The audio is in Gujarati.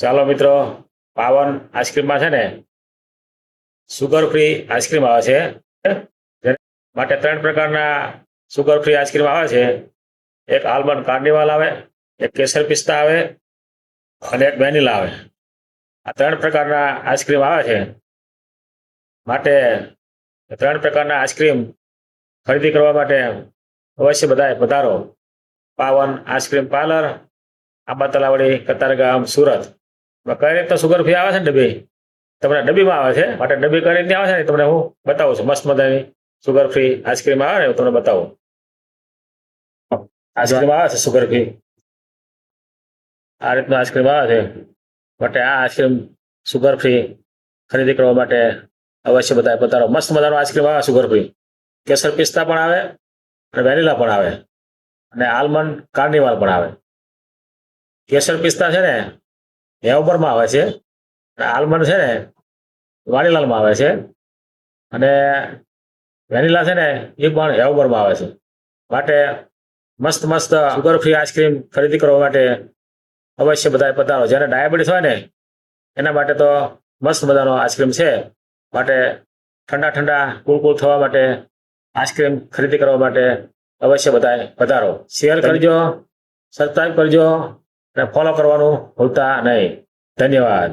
ચાલો મિત્રો, પાવન આઈસ્ક્રીમમાં છે ને સુગર ફ્રી આઈસ્ક્રીમ આવે છે. જેના માટે 3 પ્રકારના સુગર ફ્રી આઈસ્ક્રીમ આવે છે. એક આલમંડ કાર્નિવાલ આવે, એક કેસર પિસ્તા આવે અને એક વેનીલા આવે. આ 3 પ્રકારના આઈસ્ક્રીમ આવે છે. માટે 3 પ્રકારના આઈસ્ક્રીમ ખરીદી કરવા માટે અવશ્ય બધાએ પધારો. પાવન આઈસ્ક્રીમ પાર્લર, આંબા તલાવડી, કતારગામ, સુરત. કઈ રીતના સુગર ફ્રી આવે છે ને ડબ્બી, તમને ડબ્બીમાં આવે છે. માટે ડબ્બી કઈ રીતની આવે છે ને તમને હું બતાવું છું. મસ્ત મજાની સુગર ફ્રી આઈસ્ક્રીમ આવે ને હું તમને બતાવું. આઈસ્ક્રીમ આવે છે સુગર ફ્રી, આ રીતનું આઈસ્ક્રીમ આવે છે. માટે આ આઈસ્ક્રીમ સુગર ફ્રી ખરીદી કરવા માટે અવશ્ય બધા પધારો. મસ્ત મજાનો આઈસ્ક્રીમ આવે સુગર ફ્રી. કેસર પિસ્તા પણ આવે અને વેનીલા પણ આવે અને આલમંડ કાર્નિવાલ પણ આવે. કેસર પિસ્તા છે ને હેવબરમાં આવે છે અને આલમંડ છે ને વાડીલાલમાં આવે છે અને વેનીલા છે ને એ પણ હેવબરમાં આવે છે. માટે મસ્ત મસ્ત સુગર ફ્રી આઈસ્ક્રીમ ખરીદી કરવા માટે અવશ્ય બધા પધારો. જેને ડાયાબિટીસ હોય ને એના માટે તો મસ્ત મજાનો આઈસ્ક્રીમ છે. માટે ઠંડા ઠંડા કુલ થવા માટે આઈસ્ક્રીમ ખરીદી કરવા માટે અવશ્ય બધા પધારો. શેર કરજો, સબસ્ક્રાઈબ કરજો અને ફોલો કરવાનું ભૂલતા નહીં. ધન્યવાદ.